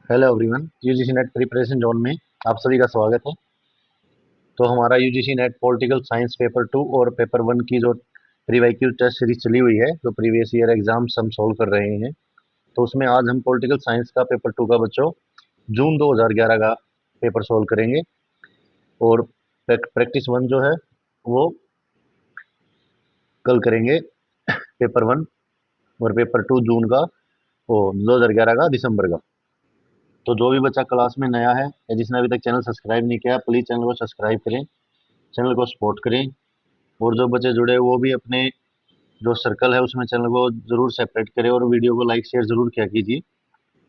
Hello everyone, UGC net preparation zone में आप सभी का स्वागत है। तो हमारा UGC net political science paper 2 और पेपर 1 की जो प्रीवाइक्यू टेस्ट सीरीज चली हुई है, जो प्रीवियस ईयर एग्जाम्स हम सॉल्व कर रहे हैं, तो उसमें आज हम पॉलिटिकल साइंस का पेपर 2 का बच्चों जून 2011 का पेपर सॉल्व करेंगे। और प्रैक्टिस 1 जो है वो कल करेंगे पेपर 1, और पेपर 2 जून का, वो 2011 का दिसंबर का। तो जो भी बच्चा क्लास में नया है या जिसने अभी तक चैनल सब्सक्राइब नहीं किया, प्लीज़ चैनल को सब्सक्राइब करें, चैनल को सपोर्ट करें। और जो बच्चे जुड़े हैं, वो भी अपने जो सर्कल है उसमें चैनल को जरूर सेपरेट करें और वीडियो को लाइक शेयर जरूर किया कीजिए।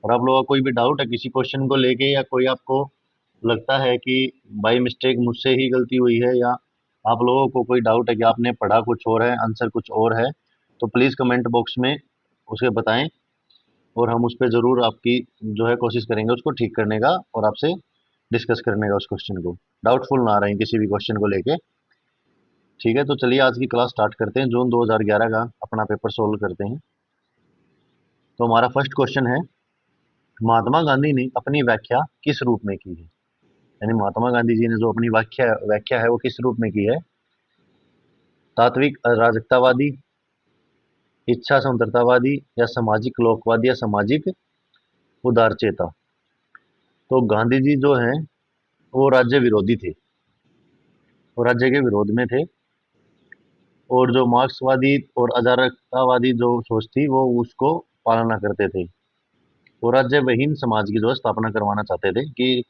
और आप लोगों का कोई भी डाउट है किसी क्वेश्चन को लेके, या कोई आपको लगता है कि बाई मिस्टेक मुझसे ही गलती हुई है, या आप लोगों को कोई डाउट है कि आपने पढ़ा कुछ और है आंसर कुछ और है, तो प्लीज़ कमेंट बॉक्स में उसे बताएं, और हम उस पर ज़रूर आपकी जो है कोशिश करेंगे उसको ठीक करने का, और आपसे डिस्कस करने का उस क्वेश्चन को। डाउटफुल ना रहें किसी भी क्वेश्चन को लेके। ठीक है, तो चलिए आज की क्लास स्टार्ट करते हैं। जून 2011 का अपना पेपर सोल्व करते हैं। तो हमारा फर्स्ट क्वेश्चन है, महात्मा गांधी ने अपनी व्याख्या किस रूप में की है? यानी महात्मा गांधी जी ने जो अपनी व्याख्या व्याख्या है वो किस रूप में की है? तात्विक अराजकतावादी, इच्छा संतरतावादी, या सामाजिक लोकवादी, या सामाजिक उदारचेता। तो गांधी जी जो हैं वो राज्य विरोधी थे, वो राज्य के विरोध में थे। और जो मार्क्सवादी और अराजकतावादी जो सोच थी वो उसको पालना करते थे। वो राज्य विहीन समाज की जो है स्थापना करवाना चाहते थे कि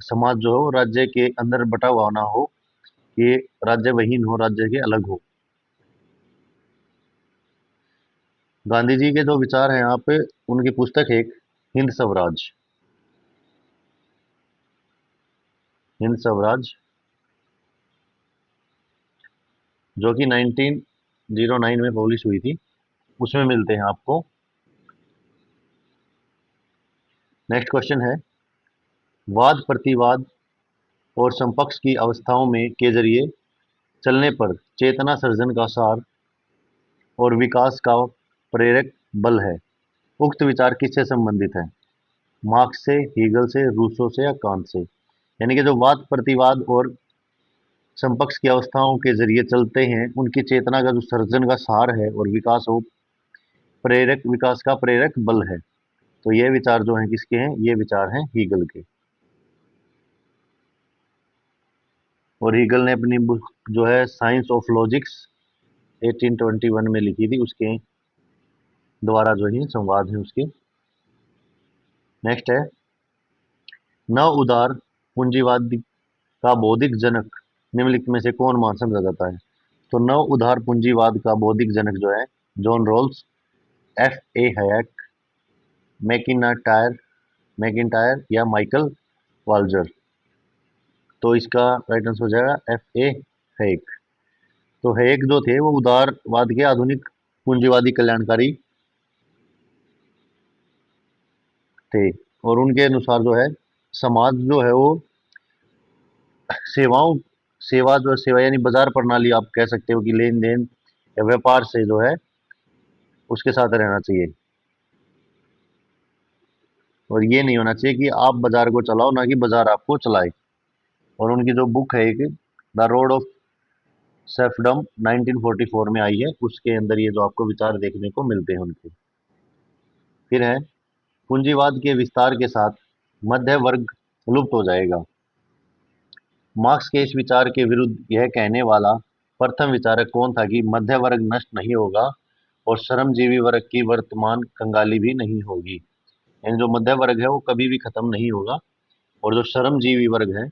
समाज जो हो राज्य के अंदर बटा हुआ ना हो, ये राज्य विहीन हो, राज्य के अलग हो। गांधी जी के जो विचार हैं यहाँ पे, उनकी पुस्तक है एक, हिंद स्वराज। हिंद स्वराज जो कि 1909 में पब्लिश हुई थी, उसमें मिलते हैं आपको। नेक्स्ट क्वेश्चन है, वाद प्रतिवाद और समपक्ष की अवस्थाओं में के जरिए चलने पर चेतना सर्जन का सार और विकास का प्रेरक बल है। उक्त विचार किससे संबंधित है? मार्क्स से, हीगल से, रूसो से, या कांट से? यानी कि जो वाद प्रतिवाद और समपक्ष की अवस्थाओं के जरिए चलते हैं, उनकी चेतना का जो सर्जन का सार है और विकास हो, प्रेरक विकास का प्रेरक बल है। तो ये विचार जो हैं किसके हैं? ये विचार हैं हीगल के। और हीगल ने अपनी बुक जो है साइंस ऑफ लॉजिक्स 1821 में लिखी थी, उसके द्वारा जो ही संवाद है उसके। नेक्स्ट है, नव उदार पूंजीवाद का बौद्धिक जनक निम्नलिखित में से कौन मान समझा जाता है? तो नव उदार पूंजीवाद का बौद्धिक जनक जो है John Rawls, F A Hayek, MacIntyre MacIntyre, या माइकल वाल्जर। तो इसका राइट आंसर हो जाएगा एफ ए हैक। तो हैक जो थे वो उदारवाद के आधुनिक पूंजीवादी कल्याणकारी थे। और उनके अनुसार जो है समाज जो है वो सेवाओं सेवा यानी बाजार प्रणाली आप कह सकते हो कि लेन देन या व्यापार से जो है उसके साथ रहना चाहिए। और ये नहीं होना चाहिए कि आप बाजार को चलाओ, ना कि बाजार आपको चलाए। और उनकी जो बुक है एक, द रोड ऑफ सेफडम 1944 में आई है, उसके अंदर ये जो आपको विचार देखने को मिलते हैं उनके। फिर है, पूंजीवाद के विस्तार के साथ मध्य वर्ग लुप्त हो जाएगा। मार्क्स के इस विचार के विरुद्ध यह कहने वाला प्रथम विचारक कौन था कि मध्य वर्ग नष्ट नहीं होगा और श्रमजीवी वर्ग की वर्तमान कंगाली भी नहीं होगी? यानी जो मध्य वर्ग है वो कभी भी खत्म नहीं होगा, और जो श्रमजीवी वर्ग है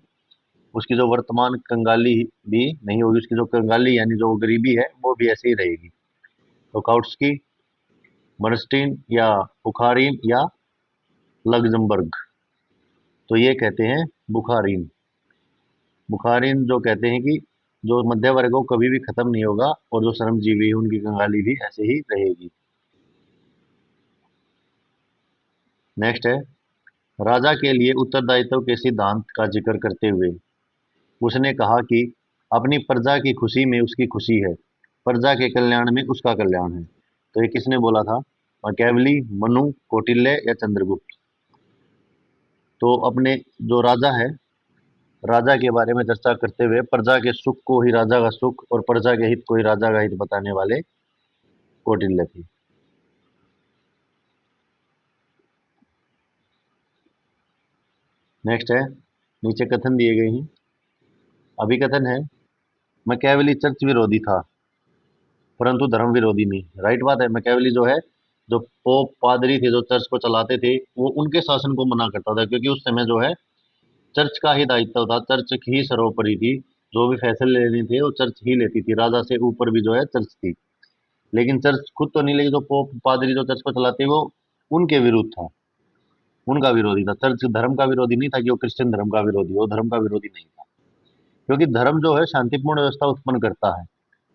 उसकी जो वर्तमान कंगाली भी नहीं होगी। उसकी जो कंगाली यानी जो गरीबी है वो भी ऐसे ही रहेगी। तो काउट्स्की, बर्नस्टीन, या बुखारीन, या लग्जमबर्ग? तो ये कहते हैं बुखारीन। बुखारीन जो कहते हैं कि जो मध्य वर्ग है वो कभी भी खत्म नहीं होगा, और जो श्रमजीवी है उनकी कंगाली भी ऐसे ही रहेगी। नेक्स्ट है, राजा के लिए उत्तरदायित्व के सिद्धांत का जिक्र करते हुए उसने कहा कि अपनी प्रजा की खुशी में उसकी खुशी है, प्रजा के कल्याण में उसका कल्याण है। तो ये किसने बोला था? मैकियावेली, मनु, कौटिल्य, या चंद्रगुप्त? तो अपने जो राजा है, राजा के बारे में चर्चा करते हुए प्रजा के सुख को ही राजा का सुख और प्रजा के हित को ही राजा का हित बताने वाले कौटिल्य थे। नेक्स्ट है, नीचे कथन दिए गए हैं। अभिकथन है, मैकियावेली चर्च विरोधी था परंतु धर्म विरोधी नहीं। राइट बात है। मैकियावेली जो है, जो पोप पादरी थे जो चर्च को चलाते थे, वो उनके शासन को मना करता था, क्योंकि उस समय जो है चर्च का ही दायित्व था, चर्च ही सर्वोपरि थी। जो भी फैसले लेने थे वो चर्च ही लेती थी, राजा से ऊपर भी जो है चर्च थी। लेकिन चर्च खुद तो नहीं, लेकिन जो पोप पादरी जो चर्च को चलाते वो उनके विरुद्ध था, उनका विरोधी था। चर्च धर्म का विरोधी नहीं था कि वो क्रिश्चियन धर्म का विरोधी, वो धर्म का विरोधी नहीं था। क्योंकि धर्म जो है शांतिपूर्ण व्यवस्था उत्पन्न करता है,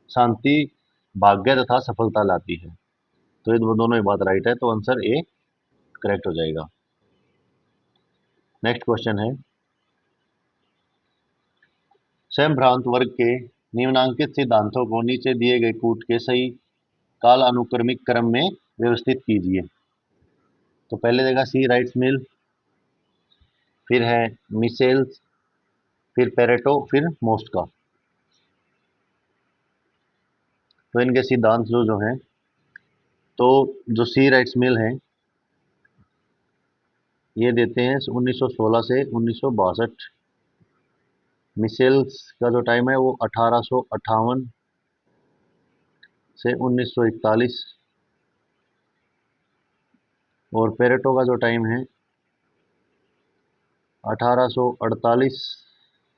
शांति भाग्य तथा सफलता लाती है। तो ये दोनों ही बात राइट है, तो आंसर ए करेक्ट हो जाएगा। नेक्स्ट क्वेश्चन है, स्वयंभ्रांत वर्ग के निम्नांकित सिद्धांतों को नीचे दिए गए कूट के सही काल अनुक्रमिक क्रम में व्यवस्थित कीजिए। तो पहले देगा सी राइट्स मिल, फिर है मिसेल्स, फिर पेरेटो, फिर मोस्का। तो इनके सिद्धांत जो हैं, तो जो सी राइट्स मिल है ये देते हैं 1916 से 1962। मिसेल्स का जो टाइम है वो 1858 से 1941, और पेरेटो का जो टाइम है 1848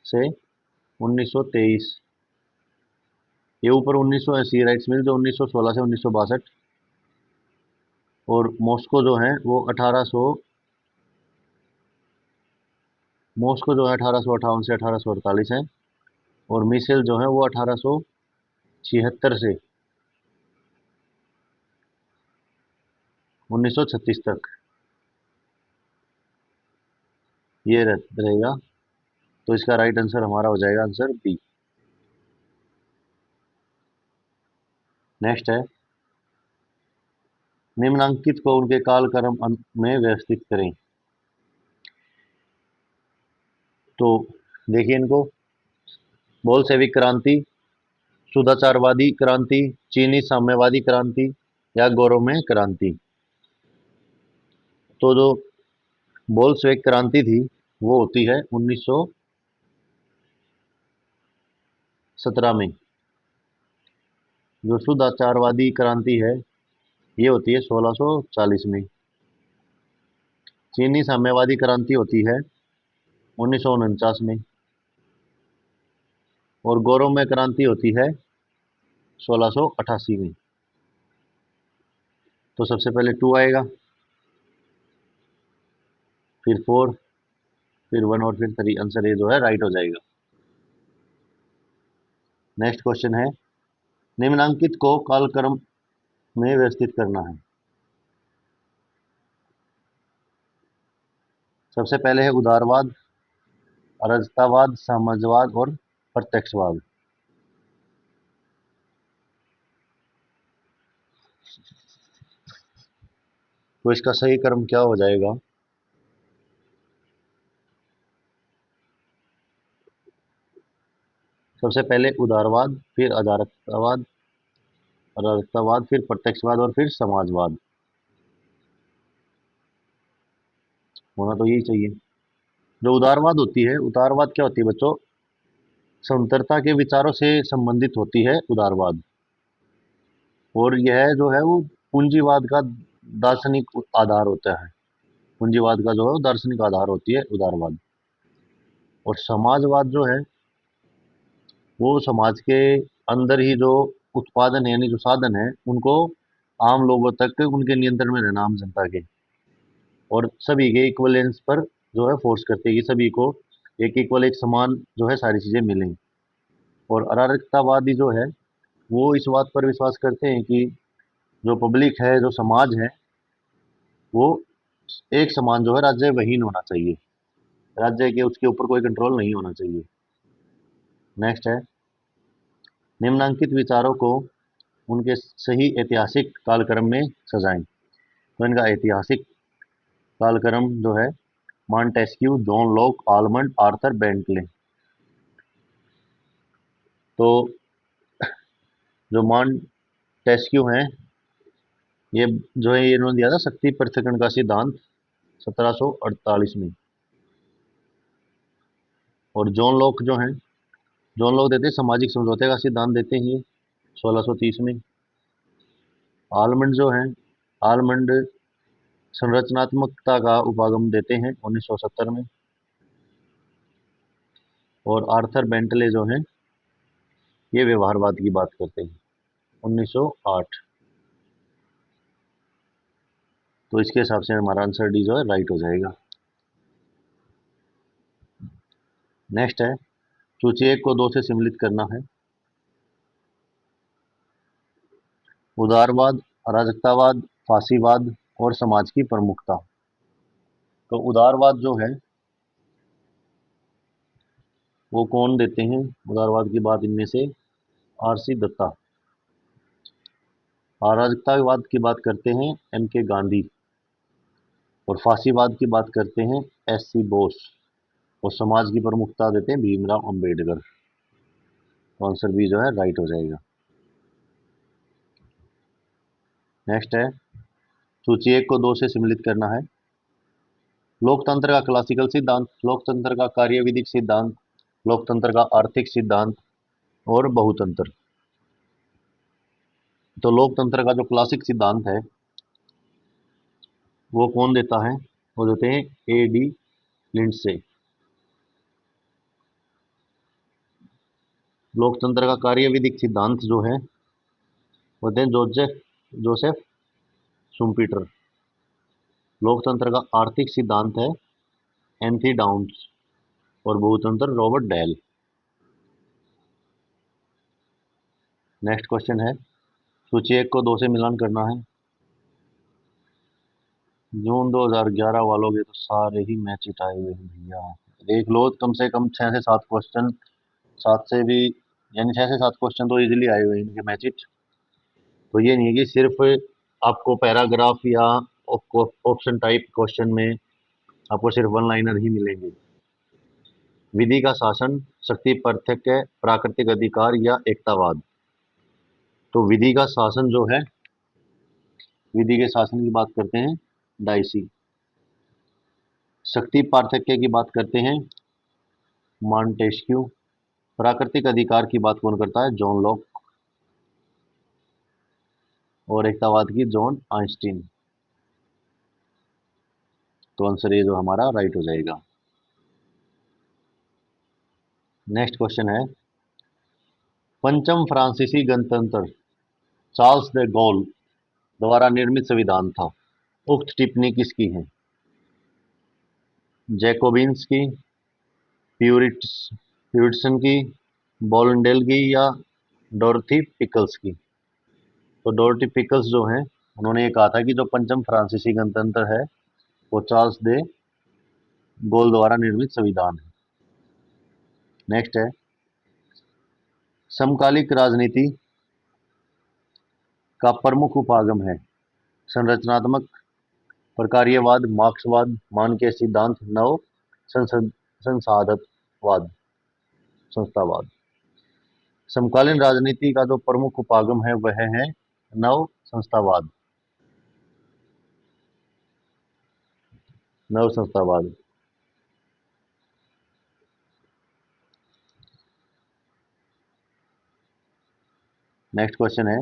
से 1923। ये ऊपर 1980 राइट्स मिल जो 1916 से 1962, और मॉस्को जो है वो 1800, मॉस्को जो है 1858 से 1848 है, और मिसेल जो है वो 1876 से 1936 तक ये रहेगा। तो इसका राइट आंसर हमारा हो जाएगा आंसर बी। नेक्स्ट है, निम्नांकित को उनके कालक्रम में व्यवस्थित करें। तो देखिए इनको, बोल्शेविक क्रांति, सुधाचारवादी क्रांति, चीनी साम्यवादी क्रांति, या गौरवमय क्रांति। तो जो बोल्शेविक क्रांति थी वो होती है 1917 में। जो सुधाचारवादी क्रांति है ये होती है 1640 में। चीनी साम्यवादी क्रांति होती है 1949 में, और गौरवमय क्रांति होती है 1688 में। तो सबसे पहले 2 आएगा, फिर 4, फिर 1 और फिर 3। आंसर ये जो है राइट हो जाएगा। नेक्स्ट क्वेश्चन है, निम्नांकित को कालक्रम में व्यवस्थित करना है। सबसे पहले है उदारवाद, अराजकतावाद, समाजवाद और प्रत्यक्षवाद। तो इसका सही क्रम क्या हो जाएगा? सबसे पहले उदारवाद, फिर अराजकतावाद, अराजकतावाद, फिर प्रत्यक्षवाद और फिर समाजवाद। होना तो यही चाहिए। जो उदारवाद होती है, उदारवाद क्या होती है बच्चों? समतरता के विचारों से संबंधित होती है उदारवाद। और यह जो है वो पूंजीवाद का दार्शनिक आधार होता है। पूंजीवाद का जो है वो दार्शनिक आधार होती है उदारवाद। और समाजवाद जो है वो समाज के अंदर ही जो उत्पादन है, यानी जो साधन है, उनको आम लोगों तक उनके नियंत्रण में रहना, आम जनता के, और सभी के इक्वलेंस पर जो है फोर्स करते हैं कि सभी को एक इक्वल, एक समान जो है सारी चीजें मिलें। और अराजकतावादी जो है वो इस बात पर विश्वास करते हैं कि जो पब्लिक है, जो समाज है, वो एक समान जो है राज्य वहीन होना चाहिए, राज्य के उसके ऊपर कोई कंट्रोल नहीं होना चाहिए। नेक्स्ट है, निम्नांकित विचारों को उनके सही ऐतिहासिक कालक्रम में सजाएं। तो इनका ऐतिहासिक कालक्रम जो है Montesquieu, John Locke, almond, Arthur Bentley. तो जो मॉन्टेस्क्यू हैं, ये जो है ये इन्होंने दिया था शक्ति पृथक्करण का सिद्धांत 1748 में। और जॉन लॉक जो हैं, जॉन लॉक देते हैं सामाजिक समझौते का सिद्धांत देते हैं ये 1630 में। आलमंड जो हैं, आलमंड संरचनात्मकता का उपागम देते हैं 1970 में। और आर्थर बेंटले जो हैं, ये व्यवहारवाद की बात करते हैं 1908। तो इसके हिसाब से हमारा आंसर डी जो है राइट हो जाएगा। नेक्स्ट है, सूची 1 को 2 से सम्मिलित करना है। उदारवाद, अराजकतावाद, फांसीवाद और समाज की प्रमुखता। तो उदारवाद जो है वो कौन देते हैं? उदारवाद की बात इनमें से आर.सी. दत्ता। अराजकतावाद की बात करते हैं एम.के. गांधी। और फांसीवाद की बात करते हैं एस.सी. बोस। और समाज की प्रमुखता देते हैं भीमराव अंबेडकर। तो आंसर बी जो है राइट हो जाएगा। नेक्स्ट है, सूची 1 को 2 से सम्मिलित करना है। लोकतंत्र का क्लासिकल सिद्धांत, लोकतंत्र का कार्यविधिक सिद्धांत, लोकतंत्र का आर्थिक सिद्धांत और बहुतंत्र। तो लोकतंत्र का जो क्लासिक सिद्धांत है वो कौन देता है? वो देते हैं ए.डी. लिंडसे। लोकतंत्र का कार्यविधिक सिद्धांत जो है वो देते हैं जोसेफ शुम्पीटर। लोकतंत्र का आर्थिक सिद्धांत है एंथी डाउन्स। और बहुतंत्र रॉबर्ट डेल। नेक्स्ट क्वेश्चन है, सूची 1 को 2 से मिलान करना है। जून 2011 वालों के तो सारे ही मैच जिताए हुए हैं भैया। देख लो, कम से कम 6 से 7 क्वेश्चन, 7 से भी, यानी 6 से 7 क्वेश्चन तो इजीली आए हुए हैं इनके मैच। तो ये नहीं है कि सिर्फ आपको पैराग्राफ या ऑप्शन टाइप क्वेश्चन में आपको सिर्फ वन लाइनर ही मिलेंगे। विधि का शासन, शक्ति पार्थक्य, प्राकृतिक अधिकार या एकतावाद। तो विधि का शासन जो है, विधि के शासन की बात करते हैं डाइसी। शक्ति पार्थक्य की बात करते हैं मॉन्टेस्क्यू। प्राकृतिक अधिकार की बात कौन करता है? John Locke. और एकतावाद की जॉन आइंस्टीन। तो आंसर ये जो हमारा राइट हो जाएगा। नेक्स्ट क्वेश्चन है, पंचम फ्रांसीसी गणतंत्र चार्ल्स द गॉल द्वारा निर्मित संविधान था। उक्त टिप्पणी किसकी है? जैकोबिन्स की, प्यूरिटसन की, बोलंडेल की या डोरथी पिकल्स की? तो डोरथी पिकल्स जो हैं, उन्होंने ये कहा था कि जो पंचम फ्रांसीसी गणतंत्र है वो चार्ल्स दे गॉल द्वारा निर्मित संविधान है। नेक्स्ट है, समकालिक राजनीति का प्रमुख उपागम है संरचनात्मक, प्रकार्यवाद, मार्क्सवाद, मानकीय सिद्धांत, नव संसाधकवाद, संस्थावाद। समकालीन राजनीति का जो प्रमुख उपागम है वह है नव संस्थावाद। नव संस्थावाद। नेक्स्ट क्वेश्चन है,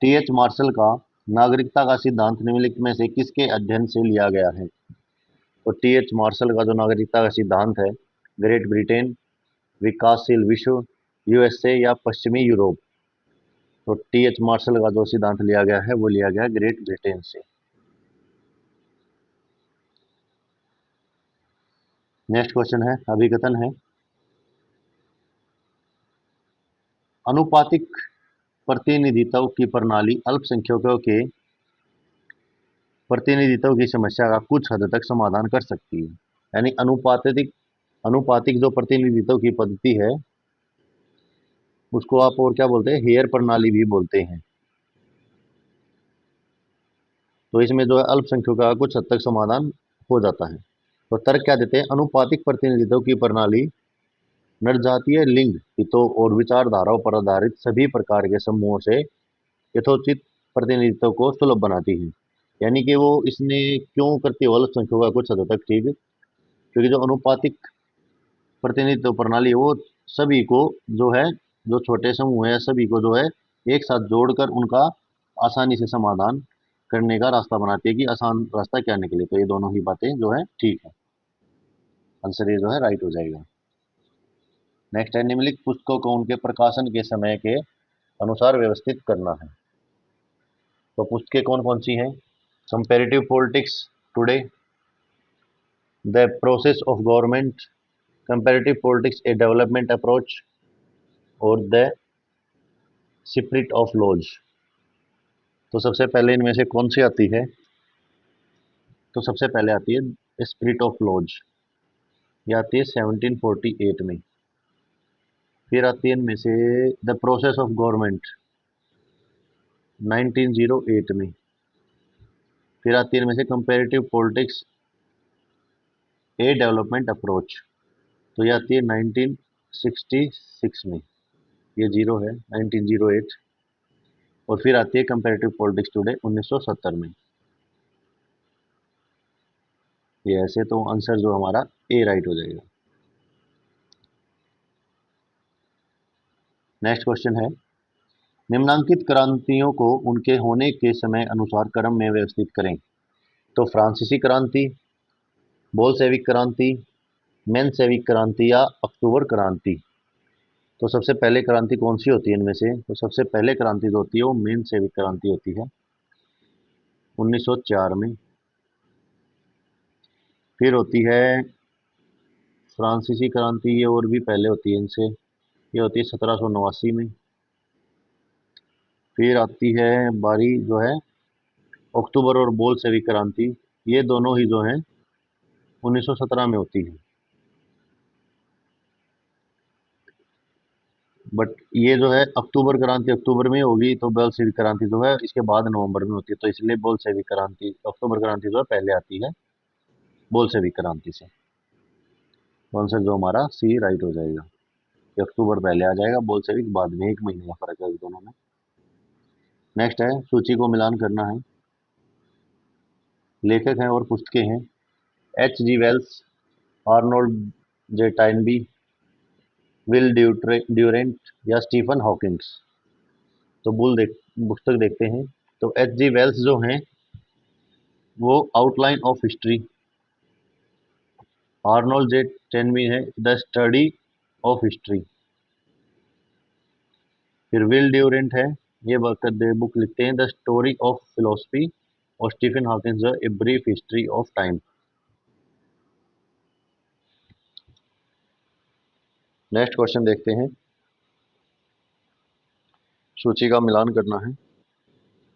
टी.एच. मार्शल का नागरिकता का सिद्धांत निम्नलिखित में से किसके अध्ययन से लिया गया है? तो टी.एच. मार्शल का जो नागरिकता का सिद्धांत है, ग्रेट ब्रिटेन, विकासशील विश्व, यूएसए या पश्चिमी यूरोप। तो टी.एच. मार्शल का जो सिद्धांत लिया गया है वो लिया गया ग्रेट ब्रिटेन से। नेक्स्ट क्वेश्चन है, अभिकथन है, अनुपातिक प्रतिनिधित्व की प्रणाली अल्पसंख्यकों के प्रतिनिधित्व की समस्या का कुछ हद तक समाधान कर सकती है। यानी अनुपातिक अनुपातिक जो प्रतिनिधित्व की पद्धति है उसको आप और क्या बोलते हैं? हेयर प्रणाली भी बोलते हैं। तो इसमें जो है अल्पसंख्यकों का कुछ हद तक समाधान हो जाता है। तो तर्क क्या देते हैं, अनुपातिक प्रतिनिधित्व की प्रणाली नरजातीय लिंग हितों और विचारधाराओं पर आधारित सभी प्रकार के समूहों से यथोचित प्रतिनिधित्व को सुलभ बनाती है। यानी कि वो इसने क्यों करती है वो अल्पसंख्यकों का कुछ हद तक ठीक, क्योंकि जो अनुपातिक प्रतिनिधित्व प्रणाली है वो सभी को जो है, जो छोटे समूह है सभी को जो है एक साथ जोड़कर उनका आसानी से समाधान करने का रास्ता बनाती है कि आसान रास्ता क्या निकले। तो ये दोनों ही बातें जो है ठीक है, आंसर ये जो है राइट हो जाएगा। नेक्स्ट है, निम्नलिखित पुस्तकों को उनके प्रकाशन के समय के अनुसार व्यवस्थित करना है। तो पुस्तकें कौन कौन सी हैं, comparative politics today, the process of government, comparative politics A development approach और द स्पिरिट ऑफ लॉज। तो सबसे पहले इनमें से कौन सी आती है, तो सबसे पहले आती है स्पिरिट ऑफ लॉज, ये आती है 1748 में। फिर आती है इनमें से द प्रोसेस ऑफ गवर्नमेंट 1908 में। फिर आती है इनमें से कंपेरेटिव पॉलिटिक्स ए डेवलपमेंट अप्रोच, तो ये आती है 1966 में, ये जीरो है 1908। और फिर आती है कंपेरेटिव पॉलिटिक्स टुडे 1970 में। ये ऐसे तो आंसर जो हमारा ए राइट हो जाएगा। नेक्स्ट क्वेश्चन है, निम्नांकित क्रांतियों को उनके होने के समय अनुसार क्रम में व्यवस्थित करें। तो फ्रांसीसी क्रांति, बोल्शेविक क्रांति, मेंशेविक क्रांति या अक्टूबर क्रांति। तो सबसे पहले क्रांति कौन सी होती है इनमें से, तो सबसे पहले क्रांति जो होती है वो मेंशेविक क्रांति होती है 1904 में। फिर होती है फ्रांसीसी क्रांति, ये और भी पहले होती है इनसे, ये होती है 1789 में। फिर आती है बारी जो है अक्टूबर और बोल्शेविक क्रांति, ये दोनों ही जो हैं 1917 में होती है। बट ये जो है अक्टूबर क्रांति अक्टूबर में होगी, तो बोल्शेविक क्रांति जो है इसके बाद नवंबर में होती है, तो इसलिए बोल्शेविक क्रांति, अक्टूबर क्रांति जो है पहले आती है बोल्शेविक क्रांति से। आंसर जो हमारा सी राइट हो जाएगा, कि अक्टूबर पहले आ जाएगा, बोल्शेविक बाद में, 1 महीने का फर्क है इस दोनों में। नेक्स्ट है, सूची को मिलान करना है। लेखक हैं और पुस्तकें हैं, H.G. Wells, Arnold J Toynbee, Will Durant या स्टीफन हॉकिंग्स। तो पुस्तक देखते हैं। तो H.G. वेल्स जो हैं वो outline of history, Arnold J Toynbee है द स्टडी ऑफ हिस्ट्री। फिर विल ड्यूरेंट है, ये बुक लिखते हैं द स्टोरी ऑफ फिलोसफी, और Stephen Hawkins a brief history of time. Next question देखते हैं, सूची का मिलान करना है।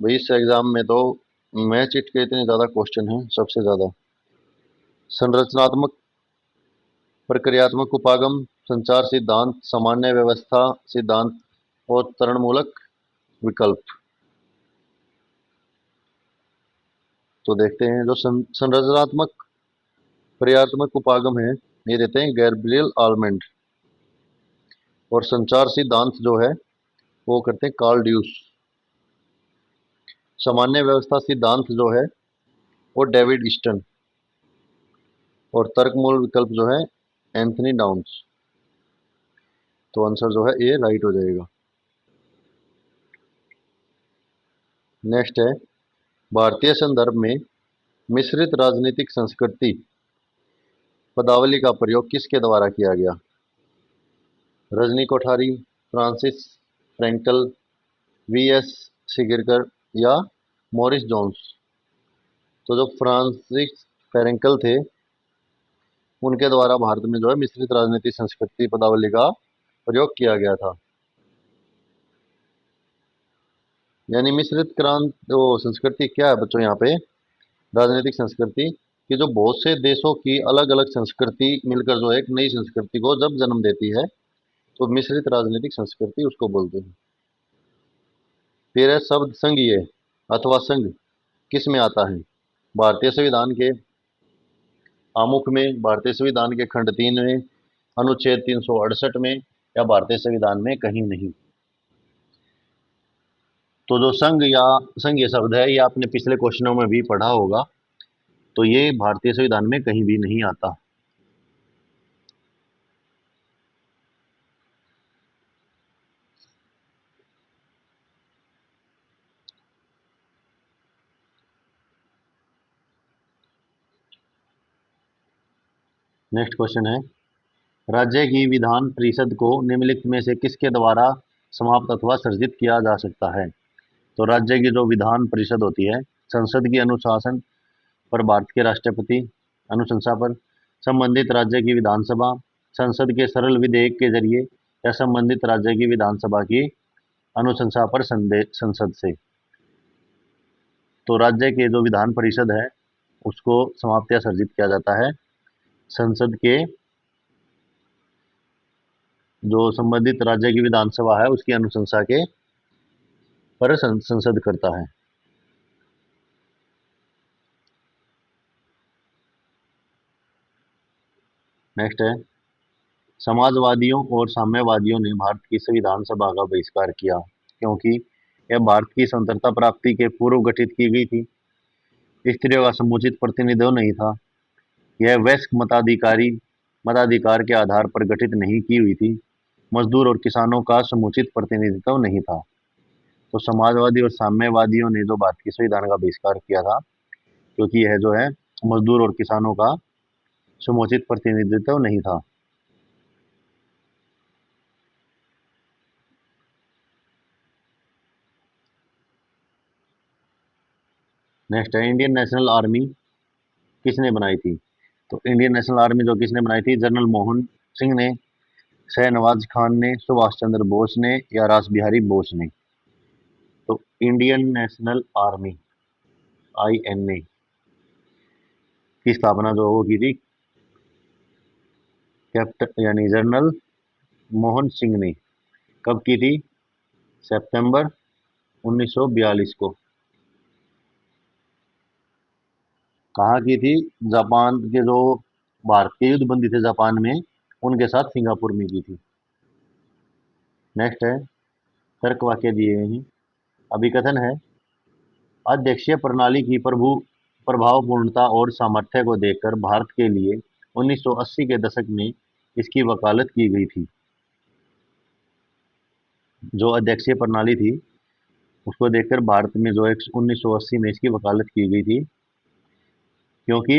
भाई इस एग्जाम में तो मैच चिट के इतने ज़्यादा क्वेश्चन हैं, सबसे ज़्यादा संरचनात्मक, प्रक्रियात्मक उपागम, संचार सिद्धांत, सामान्य व्यवस्था सिद्धांत और त्वरणमूलक विकल्प। तो देखते हैं, जो संरचनात्मक प्रक्रियात्मक उपागम है ये देते हैं गैब्रियल आलमेंड, और संचार सिद्धांत जो है वो करते हैं कार्ल ड्यूस। सामान्य व्यवस्था सिद्धांत जो है वो डेविड ईस्टन, और तर्कमूल विकल्प जो है एंथनी डाउन्स। तो आंसर जो है ए राइट हो जाएगा। नेक्स्ट है, भारतीय संदर्भ में मिश्रित राजनीतिक संस्कृति पदावली का प्रयोग किसके द्वारा किया गया। Rajni Kothari, Francis Frankel, VS. शिगिरकर या मॉरिस जोन्स। तो जो फ्रांसिस फ्रैंकल थे उनके द्वारा भारत में जो है मिश्रित राजनीतिक संस्कृति पदावली का प्रयोग किया गया था। यानी मिश्रित क्रांति वो संस्कृति क्या है बच्चों, यहाँ पे राजनीतिक संस्कृति कि जो बहुत से देशों की अलग अलग संस्कृति मिलकर जो एक नई संस्कृति को जब जन्म देती है, तो मिश्रित राजनीतिक संस्कृति उसको बोलते हैं। फिर है शब्द संघीय अथवा संघ किस में आता है, भारतीय संविधान के, आमुख में, भारतीय संविधान के खंड 3 में, अनुच्छेद 368 में, या भारतीय संविधान में कहीं नहीं। तो जो संघ ये शब्द है, ये आपने पिछले क्वेश्चनों में भी पढ़ा होगा, तो ये भारतीय संविधान में कहीं भी नहीं आता। नेक्स्ट क्वेश्चन है, राज्य की विधान परिषद को निम्नलिखित में से किसके द्वारा समाप्त अथवा सर्जित किया जा सकता है? तो राज्य की जो विधान परिषद होती है, संसद की अनुशासन पर भारत के राष्ट्रपति अनुशंसा पर, संबंधित राज्य की विधानसभा, संसद के सरल विधेयक के जरिए, या संबंधित राज्य की विधानसभा की अनुशंसा पर संसद से। तो राज्य के जो विधान परिषद है उसको समाप्त या सर्जित किया जाता है संसद के जो संबंधित राज्य की विधानसभा है उसकी अनुशंसा के पर संसद करता है। नेक्स्ट है, समाजवादियों और साम्यवादियों ने भारत की संविधान सभा का बहिष्कार किया क्योंकि यह भारत की स्वतंत्रता प्राप्ति के पूर्व गठित की गई थी। स्त्रियों का समुचित प्रतिनिधित्व नहीं था। यह वयस्क मताधिकार के आधार पर गठित नहीं की हुई थी। मजदूर और किसानों का समुचित प्रतिनिधित्व नहीं था। तो समाजवादी और साम्यवादियों ने जो भारत की संविधान का बहिष्कार किया था क्योंकि यह जो है मजदूर और किसानों का समुचित प्रतिनिधित्व नहीं था। नेक्स्ट है, इंडियन नेशनल आर्मी किसने बनाई थी? तो इंडियन नेशनल आर्मी जो किसने बनाई थी? जनरल मोहन सिंह ने, शहनवाज खान ने, सुभाष चंद्र बोस ने, या रास बिहारी बोस ने। तो इंडियन नेशनल आर्मी INA की स्थापना जो वो की थी कैप्टन यानी जनरल मोहन सिंह ने। कब की थी? सितंबर 1942 को। कहाँ की थी? जापान के जो भारत के युद्ध बंदी थे जापान में, उनके साथ सिंगापुर में की थी। नेक्स्ट है, तर्क वाक्य दिए हुए हैं। अभिकथन है, अध्यक्षीय प्रणाली की प्रभावपूर्णता और सामर्थ्य को देखकर भारत के लिए 1980 के दशक में इसकी वकालत की गई थी। जो अध्यक्षीय प्रणाली थी उसको देखकर भारत में जो 1980 में इसकी वकालत की गई थी क्योंकि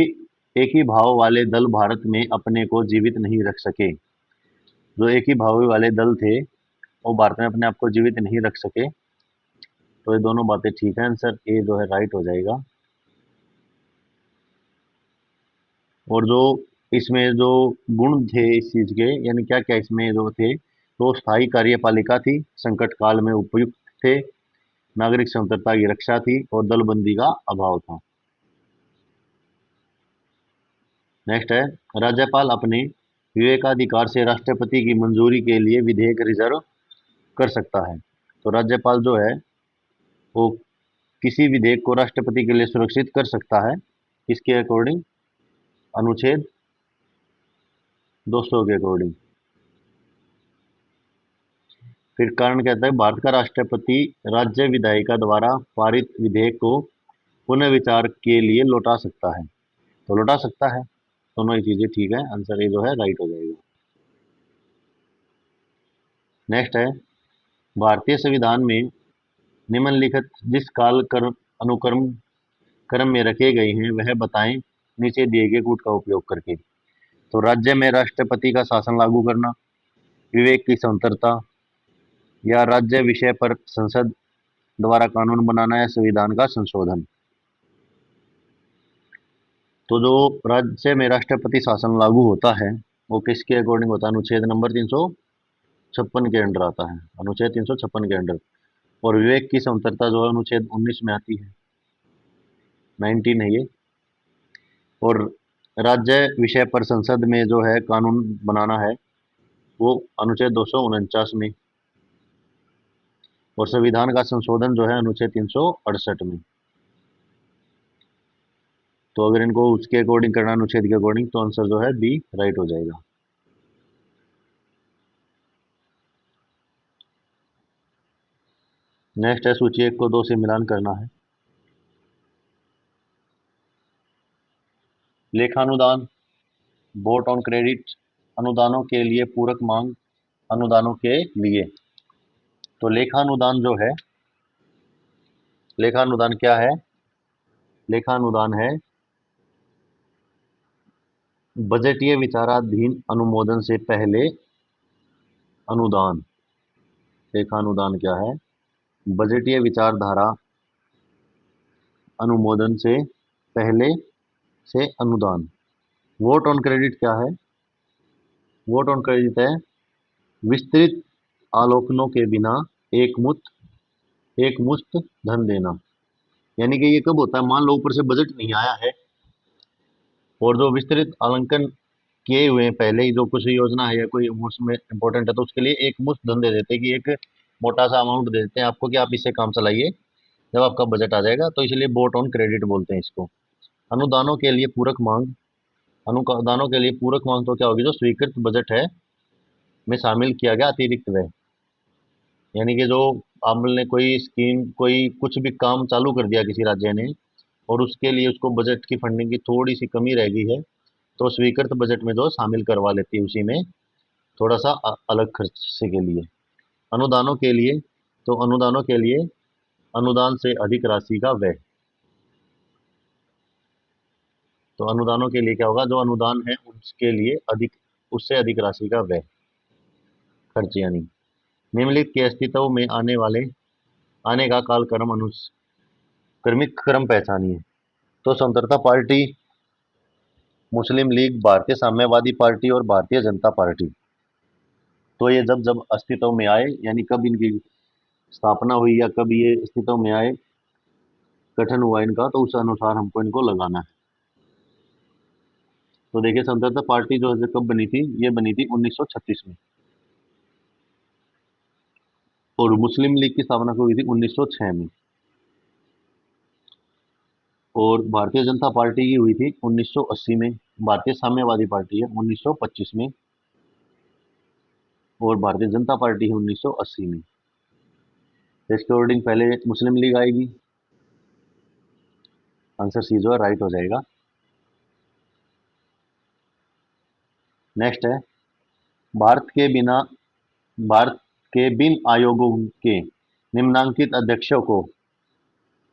एक ही भाव वाले दल भारत में अपने को जीवित नहीं रख सके। जो एक ही भाव वाले दल थे वो भारत में अपने आप को जीवित नहीं रख सके। तो ये दोनों बातें ठीक है, आंसर ए जो है राइट हो जाएगा। और जो इसमें जो गुण थे इस चीज के, यानी क्या क्या इसमें जो थे, तो स्थायी कार्यपालिका थी, संकट काल में उपयुक्त थे, नागरिक स्वतंत्रता की रक्षा थी, और दलबंदी का अभाव था। नेक्स्ट है, राज्यपाल अपने विवेकाधिकार से राष्ट्रपति की मंजूरी के लिए विधेयक रिजर्व कर सकता है। तो राज्यपाल जो है वो किसी विधेयक को राष्ट्रपति के लिए सुरक्षित कर सकता है, किसके अकॉर्डिंग? अनुच्छेद 200 के अकॉर्डिंग। फिर कारण कहता है, भारत का राष्ट्रपति राज्य विधायिका द्वारा पारित विधेयक को पुनः विचार के लिए लौटा सकता है। तो लौटा सकता है, दोनों ही चीजें ठीक है, आंसर ए जो है राइट हो जाएगा। नेक्स्ट है, भारतीय संविधान में निम्नलिखित जिस काल अनुक्रम क्रम में रखे गए हैं वह बताएं नीचे दिए गए कूट का उपयोग करके। तो राज्य में राष्ट्रपति का शासन लागू करना, विवेक की स्वतंत्रता, या राज्य विषय पर संसद द्वारा कानून बनाना, या संविधान का संशोधन। तो जो राज्य में राष्ट्रपति शासन लागू होता है वो किसके अकॉर्डिंग होता है? अनुच्छेद नंबर 356 के अंडर आता है, अनुच्छेद 356 के अंडर। और विवेक की स्वतंत्रता जो है अनुच्छेद 19 में आती है, 19 है ये। और राज्य विषय पर संसद में जो है कानून बनाना है वो अनुच्छेद 249 में। और संविधान का संशोधन जो है अनुच्छेद 368 में। तो अगर इनको उसके अकॉर्डिंग करना, अनुच्छेद के अकॉर्डिंग, तो आंसर जो है बी राइट हो जाएगा। नेक्स्ट है, सूची 1 को 2 से मिलान करना है। लेखानुदान, वोट ऑन क्रेडिट, अनुदानों के लिए पूरक मांग, अनुदानों के लिए। तो लेखानुदान जो है, लेखानुदान क्या है? लेखानुदान है बजटीय विचाराधीन अनुमोदन से पहले अनुदान। लेखानुदान क्या है? बजटीय विचारधारा अनुमोदन से पहले से अनुदान। वोट ऑन क्रेडिट क्या है? वोट ऑन क्रेडिट है विस्तृत आलोकनों के बिना एक मुश्त धन देना। यानी कि ये कब होता है? मान लो ऊपर से बजट नहीं आया है और जो विस्तृत आंकलन किए हुए हैं पहले ही, जो कुछ योजना है या कोई उसमें इंपॉर्टेंट है, तो उसके लिए एक मुश्त धन दे देते हैं कि एक मोटा सा अमाउंट दे देते हैं आपको कि आप इससे काम चलाइए, जब आपका बजट आ जाएगा। तो इसलिए वोट ऑन क्रेडिट बोलते हैं इसको। अनुदानों के लिए पूरक मांग, अनुदानों के लिए पूरक मांग तो क्या होगी? जो स्वीकृत बजट है में शामिल किया गया अतिरिक्त व्यय। यानी कि जो आपने कोई स्कीम, कोई कुछ भी काम चालू कर दिया किसी राज्य ने, और उसके लिए उसको बजट की फंडिंग की थोड़ी सी कमी रह गई है, तो स्वीकृत बजट में जो शामिल करवा लेती है उसी में, थोड़ा सा अलग खर्चे के लिए। अनुदानों के लिए, तो अनुदानों के लिए अनुदान से अधिक राशि का व्यय। तो अनुदानों के लिए क्या होगा? जो अनुदान है उसके लिए अधिक, उससे अधिक राशि का व्यय, खर्च। यानी निम्नलिखित के अस्तित्व में आने का कालक्रम अनुक्रमिक क्रम पहचानिए। तो स्वतंत्रता पार्टी, मुस्लिम लीग, भारतीय साम्यवादी पार्टी और भारतीय जनता पार्टी। तो ये जब जब अस्तित्व में आए, यानी कब इनकी स्थापना हुई या कब ये अस्तित्व में आए, गठन हुआ इनका, तो उस अनुसार हमको इनको लगाना है। तो देखिए, स्वतंत्रता पार्टी जो है कब बनी थी? ये बनी थी 1936 में। और मुस्लिम लीग की स्थापना कब हुई थी? 1906 में। और भारतीय जनता पार्टी की हुई थी 1980 में। भारतीय साम्यवादी पार्टी है 1925 में। और भारतीय जनता पार्टी है 1980 में। तो इसके अकॉर्डिंग पहले मुस्लिम लीग आएगी। आंसर सी जो है राइट हो जाएगा। नेक्स्ट है, भारत के बिना भारत के बिन आयोगों के निम्नांकित अध्यक्षों को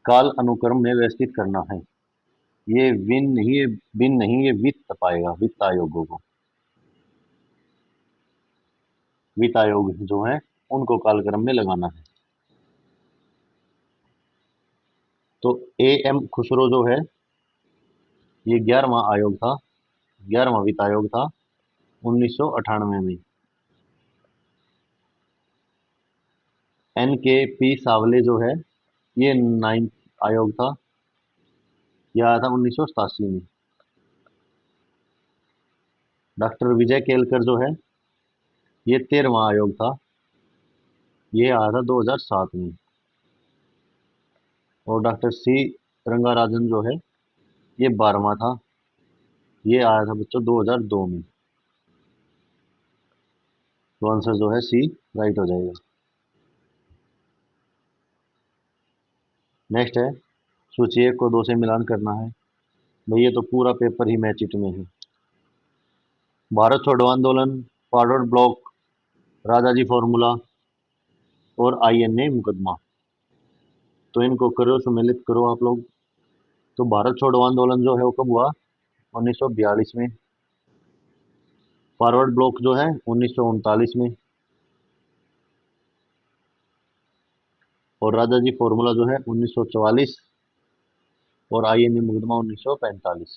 काल अनुक्रम में व्यवस्थित करना है। ये विन नहीं, ये बिन नहीं, ये वित्त पाएगा, वित्त आयोगों को। वित्त आयोग जो है उनको कालक्रम में लगाना है। तो ए एम खुसरो जो है, ये 11वां आयोग था, 11वां वित्त आयोग था 1998 में। एन के पी सावले जो है, ये 9th आयोग था, यह आया था 1987 में। डॉक्टर विजय केलकर जो है, ये 13वां आयोग था, ये आया था 2007 में। और डॉक्टर सी रंगाराजन जो है, ये 12वां था, ये आया था बच्चों 2002 में। तो आंसर जो है सी राइट हो जाएगा। नेक्स्ट है, सूची 1 को 2 से मिलान करना है। भाई ये तो पूरा पेपर ही मैच इट में है। भारत छोड़ो आंदोलन, फॉरवर्ड ब्लॉक, राजाजी फॉर्मूला और आईएनए मुकदमा। तो इनको करो, सम्मिलित करो आप लोग। तो भारत छोड़ो आंदोलन जो है वो कब हुआ? 1942 में। फॉरवर्ड ब्लॉक जो है 1939 में। और राजाजी फॉर्मूला जो है 1944। और आईएनए मुकदमा 1945।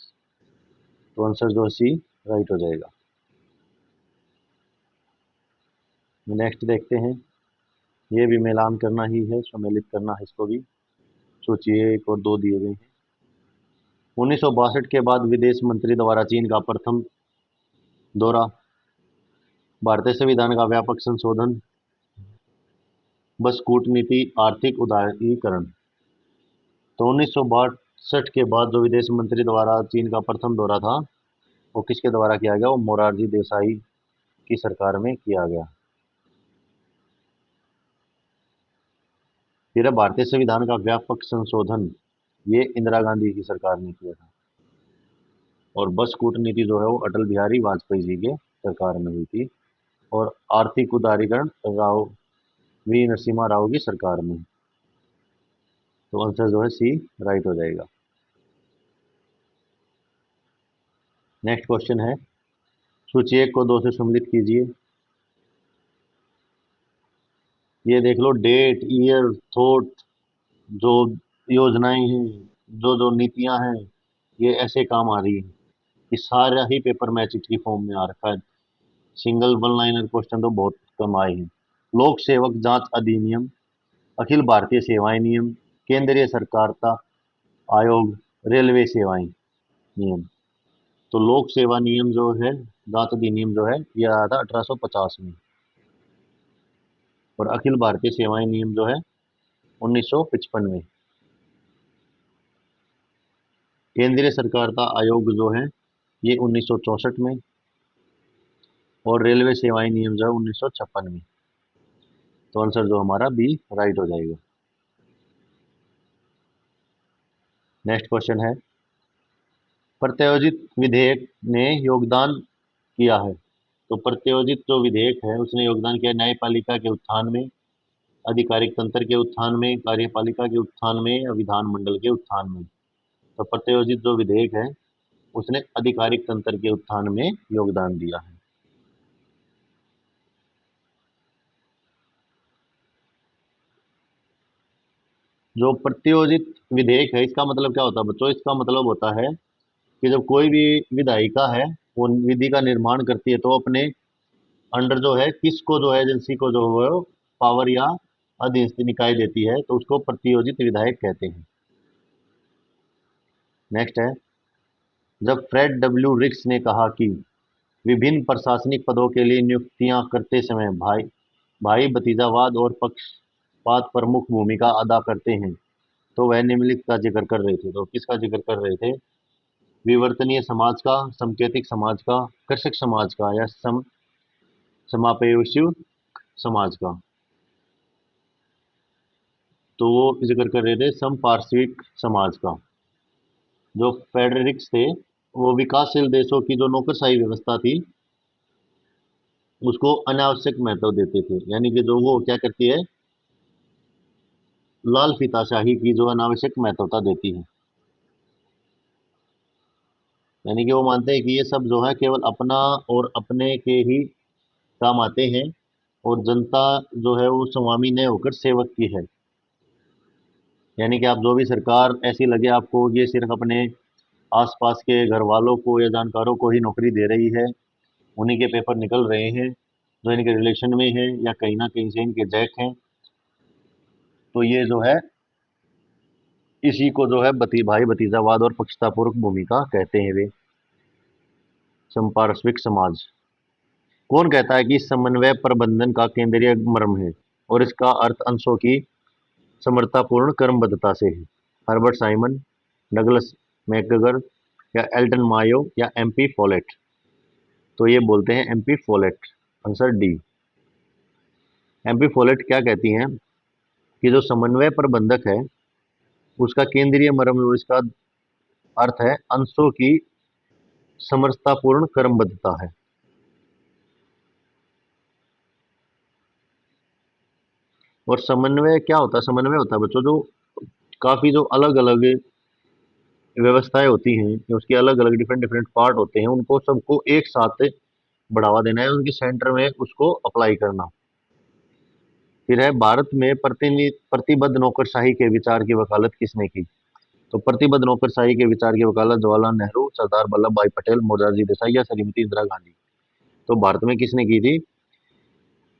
तो आंसर जो है सी राइट हो जाएगा। नेक्स्ट देखते हैं, ये भी मिलान करना ही है, सम्मिलित करना है इसको भी। सोचिए, 1 और 2 दिए गए हैं। 1962 के बाद विदेश मंत्री द्वारा चीन का प्रथम दौरा, भारतीय संविधान का व्यापक संशोधन, बस कूटनीति, आर्थिक उदारीकरण। तो 1962 1961 के बाद जो विदेश मंत्री द्वारा चीन का प्रथम दौरा था वो किसके द्वारा किया गया? वो मोरारजी देसाई की सरकार में किया गया। फिर है भारतीय संविधान का व्यापक संशोधन, ये इंदिरा गांधी की सरकार ने किया था। और बस कूटनीति जो है वो अटल बिहारी वाजपेयी जी के सरकार में हुई थी। और आर्थिक उदारीकरण राव वी नरसिम्हा राव की सरकार में। तो आंसर जो है सी राइट हो जाएगा। नेक्स्ट क्वेश्चन है, सूची 1 को 2 से सम्मिलित कीजिए। ये देख लो, डेट, ईयर, थॉट, जो योजनाएं हैं, जो जो नीतियां हैं, ये ऐसे काम आ रही है कि सारा ही पेपर मैच की फॉर्म में आ रखा है। सिंगल वन लाइनर क्वेश्चन तो बहुत कम आए हैं। लोक सेवक जांच अधिनियम, अखिल भारतीय सेवाएं नियम, केंद्रीय सरकारता आयोग, रेलवे सेवाएं नियम। तो लोक सेवा नियम जो है, जांच अधिनियम जो है, यह आया था 1850 में। और अखिल भारतीय सेवाएं नियम जो है 1955 में। केंद्रीय सरकारता आयोग जो है ये 1964 में। और रेलवे सेवाएं नियम जो है 1956 में। तो आंसर जो हमारा बी राइट हो जाएगा। नेक्स्ट क्वेश्चन है, प्रत्यायोजित विधेयक ने योगदान किया है। तो प्रत्यायोजित जो विधेयक है उसने योगदान किया न्यायपालिका के उत्थान में, आधिकारिक तंत्र के उत्थान में, कार्यपालिका के उत्थान में या विधानमंडल के उत्थान में। तो प्रत्यायोजित जो विधेयक है उसने आधिकारिक तंत्र के उत्थान में योगदान दिया है। जो प्रत्यायोजित विधेयक है इसका मतलब क्या होता है बच्चों? इसका मतलब होता है कि जब कोई भी विधायिका है वो विधि का निर्माण करती है तो अपने अंडर जो है किसको जो है एजेंसी को जो है पावर या अधीनस्थ निकाय देती है, तो उसको प्रत्यायोजित विधायक कहते हैं। नेक्स्ट है, जब फ्रेड डब्ल्यू रिक्स ने कहा कि विभिन्न प्रशासनिक पदों के लिए नियुक्तियां करते समय भाई भाई भतीजावाद और पक्षपात प्रमुख भूमिका अदा करते हैं, तो वह निम्नलिखित का जिक्र कर रहे थे। तो किसका जिक्र कर रहे थे? विवर्तनीय समाज का, सांकेतिक समाज का, कृषक समाज का या समावेशी समाज का। तो वो जिक्र कर रहे थे समपार्श्विक समाज का। जो फेडरिक्स थे वो विकासशील देशों की जो नौकरशाही व्यवस्था थी उसको अनावश्यक महत्व देते थे। यानी कि जो वो क्या करती है, लाल फीताशाही की जो अनावश्यक महत्वता देती है। यानी कि वो मानते हैं कि ये सब जो है केवल अपना और अपने के ही काम आते हैं और जनता जो है वो स्वामी न होकर सेवक की है। यानी कि आप जो भी सरकार ऐसी लगे आपको ये सिर्फ अपने आसपास के घर वालों को या जानकारों को ही नौकरी दे रही है, उन्हीं के पेपर निकल रहे हैं जो इनके रिलेशन में है या कहीं ना कहीं से इनके जैक हैं, तो ये जो है इसी को जो है भाई भतीजावाद और पक्षतापूर्वक भूमिका कहते हैं वे। संपार्श्विक समाज। कौन कहता है कि समन्वय प्रबंधन का केंद्रीय मर्म है और इसका अर्थ अंशों की समर्थतापूर्ण क्रमबद्धता से है? हर्बर्ट साइमन, डगलस मैकगर या एल्टन मायो या एमपी फॉलेट? तो ये बोलते हैं MP Follett. Answer D. MP Follett क्या कहती हैं कि जो समन्वय प्रबंधक है उसका केंद्रीय मर्म और इसका अर्थ है अंशों की समर्थतापूर्ण क्रमबद्धता है। और समन्वय क्या होता है? समन्वय होता है बच्चों जो काफी जो अलग अलग व्यवस्थाएं होती हैं, उसके अलग अलग डिफरेंट डिफरेंट पार्ट होते हैं, उनको सबको एक साथ बढ़ावा देना है, उनके सेंटर में उसको अप्लाई करना। फिर है, भारत में प्रतिबद्ध नौकरशाही के विचार की वकालत किसने की? तो प्रतिबद्ध नौकरशाही के विचार की वकालत जवाहरलाल नेहरू, सरदार वल्लभ भाई पटेल, मोरारजी देसाई या श्रीमती इंदिरा गांधी? तो भारत में किसने की थी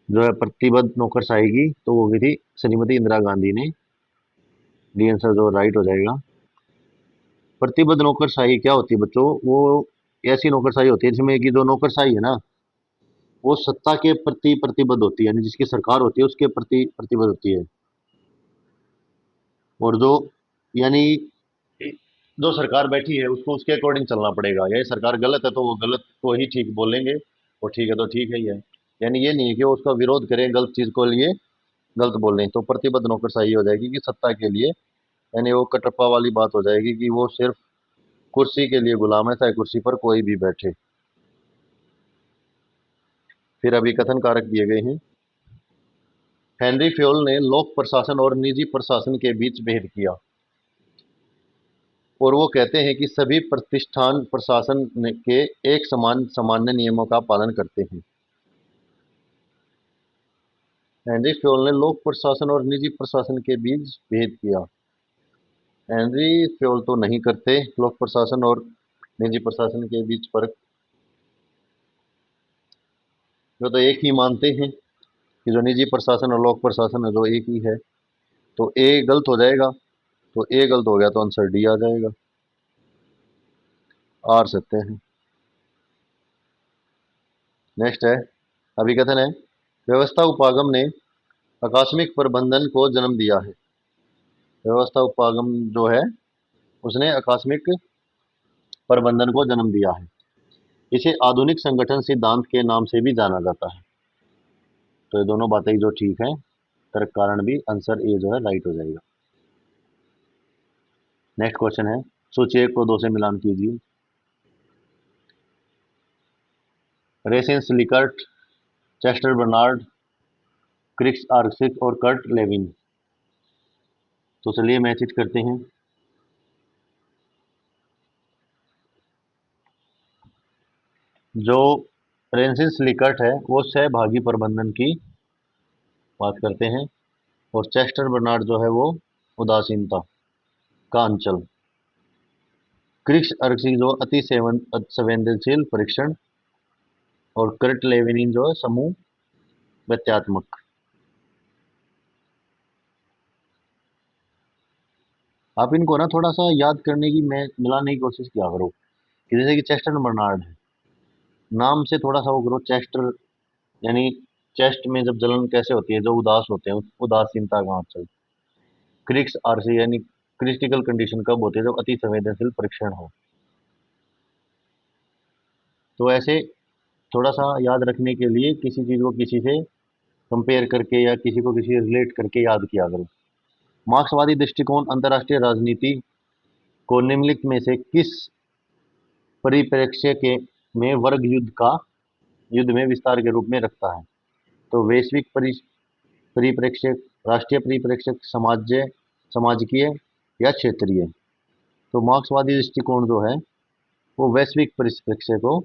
जो है प्रतिबद्ध नौकरशाही की? तो वो की थी श्रीमती इंदिरा गांधी ने। डी आंसर जो राइट हो जाएगा। प्रतिबद्ध नौकरशाही क्या होती है बच्चों? वो ऐसी नौकरशाही होती है जिसमें कि जो नौकरशाही है ना वो सत्ता के प्रति प्रतिबद्ध होती है, यानी जिसकी सरकार होती है उसके प्रति प्रतिबद्ध होती है। और जो यानी जो सरकार बैठी है उसको उसके अकॉर्डिंग चलना पड़ेगा। यही सरकार गलत है तो वो गलत को ही ठीक बोलेंगे, और ठीक है तो ठीक है ही है। यानी ये नहीं है कि वो उसका विरोध करें, गलत चीज को लिए गलत बोल रहे हैं तो प्रतिबद्ध नौकरशाही हो जाएगी कि सत्ता के लिए। यानी वो कटप्पा वाली बात हो जाएगी कि वो सिर्फ कुर्सी के लिए गुलाम है, चाहे कुर्सी पर कोई भी बैठे। फिर अभी कथन कारक दिए गए हैं। हेनरी फ्योल ने लोक प्रशासन और निजी प्रशासन के बीच भेद किया, और वो कहते हैं कि सभी प्रतिष्ठान प्रशासन के एक समान सामान्य नियमों का पालन करते हैं। हेनरी फ्योल ने लोक प्रशासन और निजी प्रशासन के बीच भेद किया। हेनरी फ्योल तो नहीं करते लोक प्रशासन और निजी प्रशासन के बीच फर्क। वो तो एक ही मानते हैं कि जो निजी प्रशासन और लोक प्रशासन है जो एक ही है। तो ए गलत हो जाएगा, तो ए गलत हो गया तो आंसर डी आ जाएगा। आर सकते हैं। नेक्स्ट है, अभिकथन है, व्यवस्था उपागम ने आकस्मिक प्रबंधन को जन्म दिया है। व्यवस्था उपागम जो है उसने आकस्मिक प्रबंधन को जन्म दिया है। इसे आधुनिक संगठन सिद्धांत के नाम से भी जाना जाता है। तो ये दोनों बातें जो ठीक है, तर्क कारण भी, आंसर ए जो है राइट हो जाएगा। नेक्स्ट क्वेश्चन है, सूची एक को दो से मिलान कीजिए। रेसेंस लिकर्ट, चेस्टर बर्नार्ड, क्रिक्स आर्क्सिक और कर्ट लेविन। तो चलिए मैच इट करते हैं। जो रेंसिस लिकर्ट है वो सहभागी प्रबंधन की बात करते हैं, और चेस्टर बर्नार्ड जो है वो उदासीनता का अंचल। क्रिक्स आर्क्सिक जो अति संवेदनशील परीक्षण, और कर्ट लेविन जो है समूह व्यत्यात्मक। आप इनको ना थोड़ा सा याद करने की, मैं मिलाने की कोशिश किया करो, कि जैसे कि चेस्टर बर्नार्ड है, नाम से थोड़ा सा वो करो चेस्टर, यानी चेस्ट में जब जलन कैसे होती है, जो उदास होते हैं उदासीनता का अंचल। क्रिक्स आरसी यानी क्रिटिकल कंडीशन कब होती है, जब अति संवेदनशील परीक्षण हो। तो ऐसे थोड़ा सा याद रखने के लिए किसी चीज को किसी से कंपेयर करके या किसी को किसी रिलेट करके याद किया करो। मार्क्सवादी दृष्टिकोण अंतर्राष्ट्रीय राजनीति को निम्नलिखित में से किस परिप्रेक्ष्य के में वर्ग युद्ध में विस्तार के रूप में रखता है? तो वैश्विक परिप्रेक्ष्य, राष्ट्रीय परिप्रेक्ष्य, समाजकीय या क्षेत्रीय। तो मार्क्सवादी दृष्टिकोण जो है वो वैश्विक परिप्रेक्ष्य को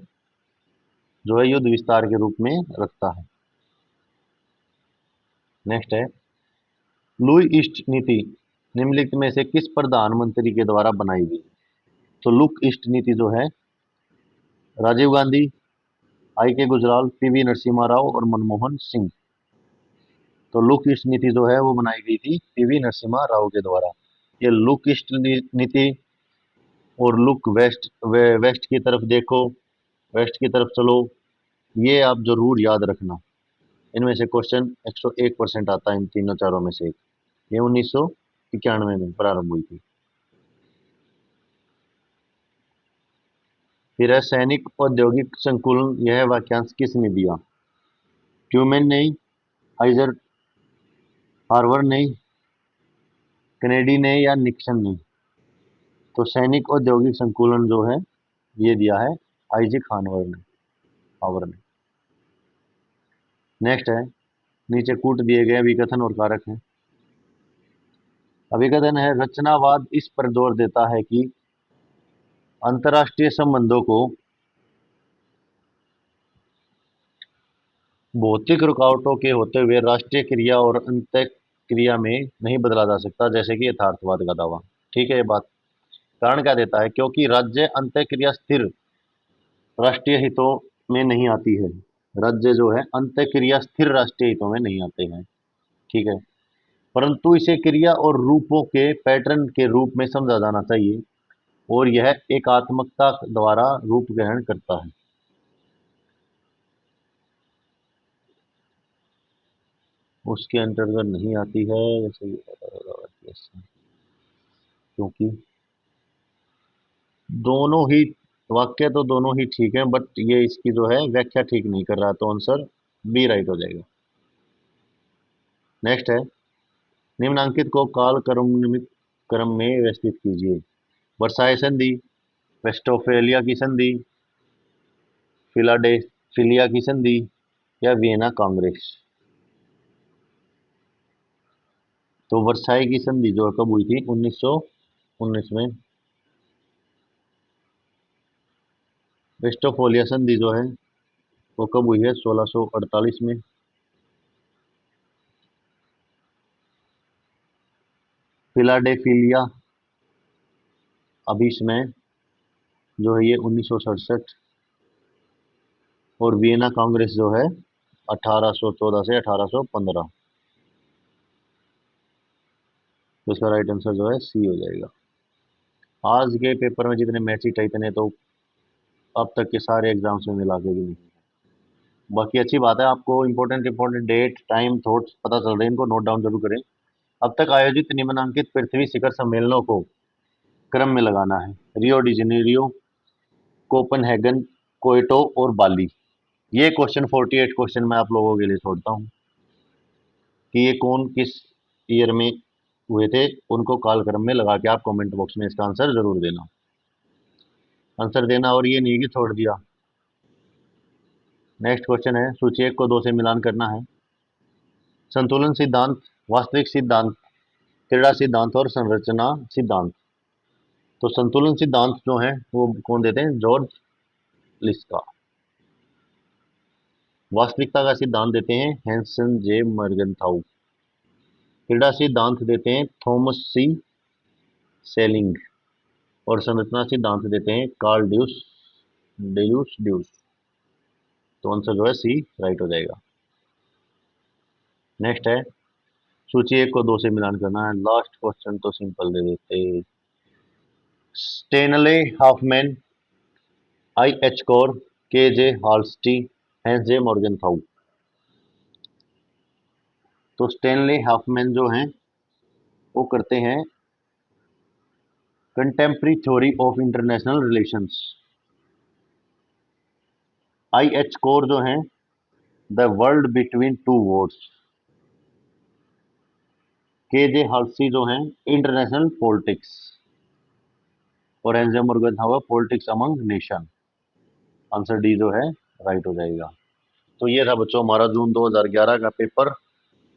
जो है युद्ध विस्तार के रूप में रखता है। नेक्स्ट है, लुई ईस्ट नीति निम्नलिखित में से किस प्रधानमंत्री के द्वारा बनाई गई? तो लुक ईस्ट नीति जो है राजीव गांधी, आई के गुजराल, पीवी नरसिम्हा राव और मनमोहन सिंह। तो लुक ईस्ट नीति जो है वो बनाई गई थी पीवी नरसिम्हा राव के द्वारा। ये लुक ईस्ट नीति और लुक वेस्ट, वेस्ट की तरफ देखो, वेस्ट की तरफ चलो, ये आप जरूर याद रखना। इनमें से क्वेश्चन 101% आता है इन तीनों चारों में से एक। ये 1991 में प्रारंभ हुई थी। फिर है सैनिक औद्योगिक संकुलन, यह वाक्यांश किसने दिया? ट्यूमेन ने, आइजर हार्वर ने, कैनेडी ने या निक्सन ने? तो सैनिक औद्योगिक संकुलन जो है ये दिया है आइजक हार्वर ने, हावर ने। नेक्स्ट है, नीचे कूट दिए गए अभिकथन और कारक हैं। अभिकथन है, रचनावाद इस पर जोर देता है कि अंतर्राष्ट्रीय संबंधों को भौतिक रुकावटों के होते हुए राष्ट्रीय क्रिया और अंत क्रिया में नहीं बदला जा सकता, जैसे कि यथार्थवाद का दावा। ठीक है ये बात। कारण क्या देता है? क्योंकि राज्य अंत क्रिया स्थिर राष्ट्रीय हितों में नहीं आती है। राज्य जो है अंत क्रिया स्थिर राष्ट्रीय हितों में नहीं आते हैं। ठीक है, परंतु इसे क्रिया और रूपों के पैटर्न के रूप में समझा जाना चाहिए, और यह एकात्मकता द्वारा रूप ग्रहण करता है। उसके अंतर्गत नहीं आती है, जैसे क्योंकि दोनों ही वाक्य तो दोनों ही ठीक है, बट ये इसकी जो है व्याख्या ठीक नहीं कर रहा, तो आंसर बी राइट हो जाएगा। नेक्स्ट है, निम्नांकित को काल क्रमित क्रम में व्यवस्थित कीजिए। वर्साई संधि, वेस्टफालिया की संधि, फिलाडेल्फिया की संधि या वियना कांग्रेस। तो वर्साई की संधि जो कब हुई थी, 1919 में। वेस्टफालिया संधि जो है वो कब हुई है, 1648 में। फिलाडेल्फिया अभी इसमें जो है ये 1967। और वियना कांग्रेस जो है 1814 से 1815। तो इसका राइट आंसर जो है सी हो जाएगा। आज के पेपर में जितने मैच ही इतने तो अब तक के सारे एग्जाम्स में मिला के भी नहीं। बाकी अच्छी बात है, आपको important important date time thoughts पता चल रहे हैं, इनको नोट डाउन जरूर करें। अब तक आयोजित निम्नांकित पृथ्वी शिखर सम्मेलनों को क्रम में लगाना है। रियो डी जेनेरियो, कोपनहेगन, कोयटो और बाली। ये क्वेश्चन 48 क्वेश्चन मैं आप लोगों के लिए छोड़ता हूँ कि ये कौन किस ईयर में हुए थे, उनको कालक्रम में लगा के आप कमेंट बॉक्स में इसका आंसर जरूर देना। आंसर देना और ये नहीं कि छोड़ दिया। नेक्स्ट क्वेश्चन है, सूची एक को 2 से मिलान करना है। संतुलन सिद्धांत, वास्तविक सिद्धांत, क्रीड़ा सिद्धांत और संरचना सिद्धांत। तो संतुलन सिद्धांत जो है वो कौन देते हैं, जॉर्ज लिस्का। वास्तविकता का सिद्धांत देते हैं हैंसन जे मर्गनथाउ। क्रीड़ा सिद्धांत देते हैं थॉमस सी सेलिंग। और संरचना सिद्धांत देते हैं कार्ल ड्यूस। तो आंसर जो है सी राइट हो जाएगा। नेक्स्ट है, सूची एक को 2 से मिलान करना है। लास्ट क्वेश्चन तो सिंपल दे देते। स्टेनले हाफमैन, आई एच कोर, के जे हाल्स्टी, हैंस जे मॉर्गनथाउ। तो स्टेनले हाफमैन जो हैं वो करते हैं contemporary theory of international relations. I H Carr जो हैं the world between two wars. K J Holsti जो हैं इंटरनेशनल पॉलिटिक्स। और NJ Morgan politics among nation. Answer D जो है राइट हो जाएगा। तो ये था बच्चों हमारा जून 2011 का पेपर।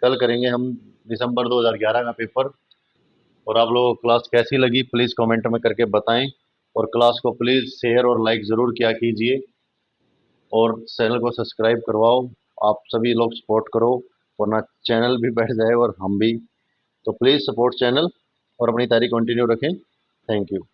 कल करेंगे हम दिसंबर 2011 का पेपर। और आप लोगों को क्लास कैसी लगी प्लीज़ कमेंट में करके बताएं। और क्लास को प्लीज़ शेयर और लाइक ज़रूर किया कीजिए। और चैनल को सब्सक्राइब करवाओ। आप सभी लोग सपोर्ट करो, वरना चैनल भी बैठ जाए और हम भी। तो प्लीज़ सपोर्ट चैनल और अपनी तैयारी कंटिन्यू रखें। Thank you.